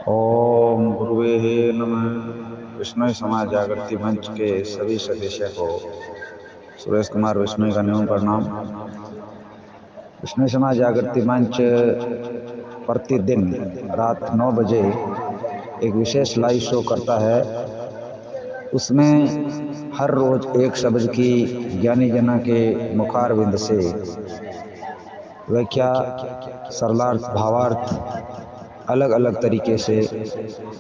ओम गुरुवे नमः। विष्णु समाज जागृति मंच के सभी सदस्यों को सुरेश कुमार विष्णु का न्यून प्रणाम। विष्णु समाज जागृति मंच प्रतिदिन रात 9 बजे एक विशेष लाइव शो करता है। उसमें हर रोज एक शब्द की ज्ञानी जना के मुखारविंद से व्याख्या, सरलार्थ, भावार्थ अलग अलग तरीके से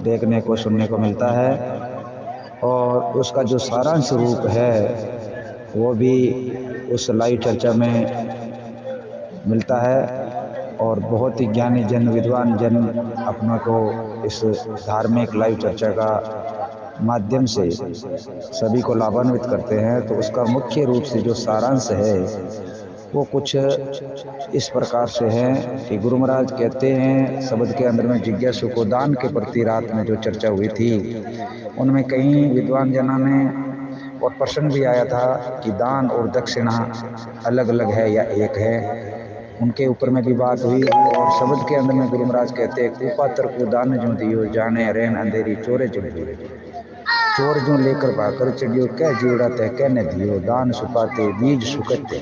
देखने को सुनने को मिलता है और उसका जो सारांश रूप है वो भी उस लाइव चर्चा में मिलता है और बहुत ही ज्ञानी जन, विद्वान जन अपनों को इस धार्मिक लाइव चर्चा का माध्यम से सभी को लाभान्वित करते हैं। तो उसका मुख्य रूप से जो सारांश है वो कुछ इस प्रकार से है कि गुरु महाराज कहते हैं शब्द के अंदर में जिज्ञासु को दान के प्रति रात में जो चर्चा हुई थी उनमें कई विद्वान जना ने और प्रश्न भी आया था कि दान और दक्षिणा अलग अलग है या एक है, उनके ऊपर में भी बात हुई। और शब्द के अंदर में गुरु महाराज कहते हैं कुपात्र को दान जो दियो जाने रैन अंधेरी चोरे जो दियो, चोर जो लेकर भाकर चढ़ियो कह जीवड़ा तय कहने दियो दान सुपाते बीज सुकते।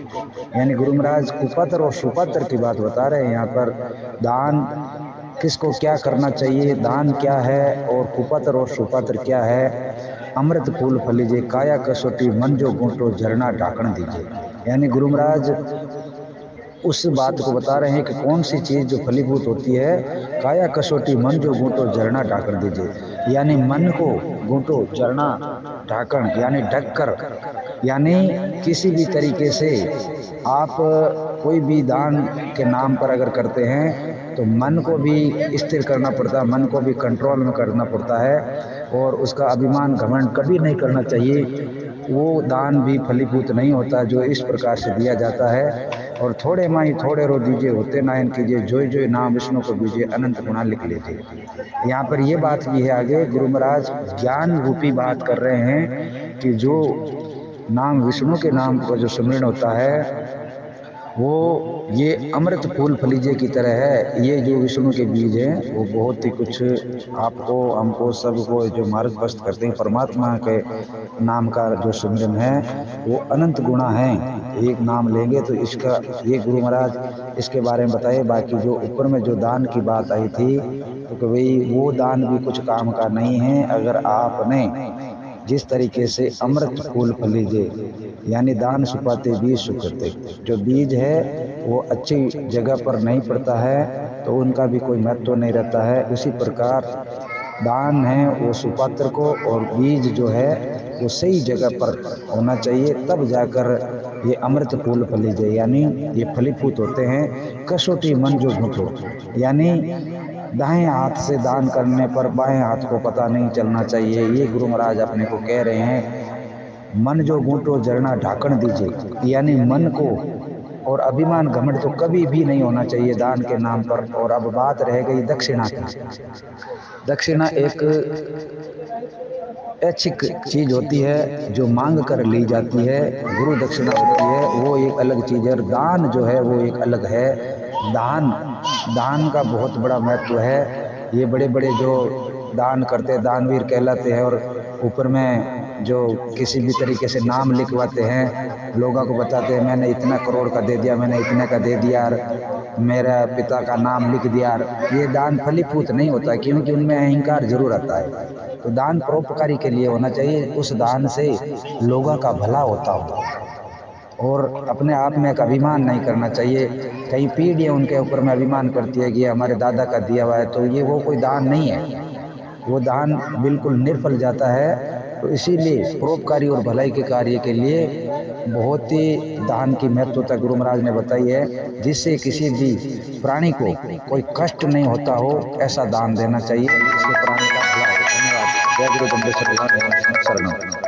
यानी गुरु महाराज कुपात्र और सुपात्र की बात बता रहे हैं। यहाँ पर दान किसको क्या करना चाहिए, दान क्या है और कुपात्र और सुपात्र क्या है। अमृत फूल फलीजे काया कसोटी मन जो घूंटो झरना ढाकन दीजिए। यानी गुरु महाराज उस बात को बता रहे हैं कि कौन सी चीज़ जो फलीभूत होती है, काया कसोटी मन जो घूंटो झरना ढाकन दीजिए। यानी मन को घूंटो झरना ढाकन यानी ढक कर, यानी किसी भी तरीके से आप कोई भी दान के नाम पर अगर करते हैं तो मन को भी स्थिर करना पड़ता है, मन को भी कंट्रोल में करना पड़ता है और उसका अभिमान घमंड कभी नहीं करना चाहिए। वो दान भी फलीभूत नहीं होता जो इस प्रकार से दिया जाता है। और थोड़े माई थोड़े रो दीजिए होते नायन कीजिए जोय जोय नाम विष्णु को बीजिए अनंत गुणा लिख लीजिए। यहाँ पर ये बात भी है आगे गुरु महाराज ज्ञान रूपी बात कर रहे हैं कि जो नाम विष्णु के नाम का जो सुमिरन होता है वो ये अमृत फूल फलीजे की तरह है। ये जो विष्णु के बीज हैं वो बहुत ही कुछ आपको हमको सबको जो मार्गदर्शन करते हैं। परमात्मा के नाम का जो सुमिरन है वो अनंत गुणा है। एक नाम लेंगे तो इसका ये गुरु महाराज इसके बारे में बताए। बाकी जो ऊपर में जो दान की बात आई थी तो भाई वो दान भी कुछ काम का नहीं है। अगर आपने जिस तरीके से अमृत फूल फलीजे यानी दान सुपाते बीज सुखते, जो बीज है वो अच्छी जगह पर नहीं पड़ता है तो उनका भी कोई महत्व नहीं रहता है। उसी प्रकार दान है वो सुपात्र को और बीज जो है वो सही जगह पर होना चाहिए, तब जाकर ये अमृत फूल फलीजे यानी ये फलीभूत होते हैं। कसौटी मन जो घुटो यानी दाएं हाथ से दान करने पर बाएं हाथ को पता नहीं चलना चाहिए। ये गुरु महाराज अपने को कह रहे हैं। मन जो घूंटो झरना ढाकन दीजिए यानी मन को और अभिमान घमंड तो कभी भी नहीं होना चाहिए दान के नाम पर। और अब बात रह गई दक्षिणा की। दक्षिणा एक ऐच्छिक चीज होती है जो मांग कर ली जाती है, गुरु दक्षिणा होती है वो एक अलग चीज है। और दान जो है वो एक अलग है। दान का बहुत बड़ा महत्व है। ये बड़े बड़े जो दान करते हैं दानवीर कहलाते हैं और ऊपर में जो किसी भी तरीके से नाम लिखवाते हैं, लोगों को बताते हैं मैंने इतना करोड़ का दे दिया, मैंने इतने का दे दिया, मेरा पिता का नाम लिख दिया। ये दान फलीभूत नहीं होता क्योंकि उनमें अहंकार जरूर आता है। तो दान परोपकारी के लिए होना चाहिए, उस दान से लोगों का भला होता हो और अपने आप में एक अभिमान नहीं करना चाहिए। कई पीढ़ियाँ उनके ऊपर में अभिमान करती है कि हमारे दादा का दिया हुआ है, तो ये वो कोई दान नहीं है, वो दान बिल्कुल निर्फल जाता है। तो इसीलिए परोपकारी और भलाई के कार्य के लिए बहुत ही दान की महत्वता गुरु महाराज ने बताई है, जिससे किसी भी प्राणी को कोई कष्ट नहीं होता हो ऐसा दान देना चाहिए, जिससे प्राणी का भला हो। धन्यवाद। जय गुरु बंदेश्वर भगवान शरण।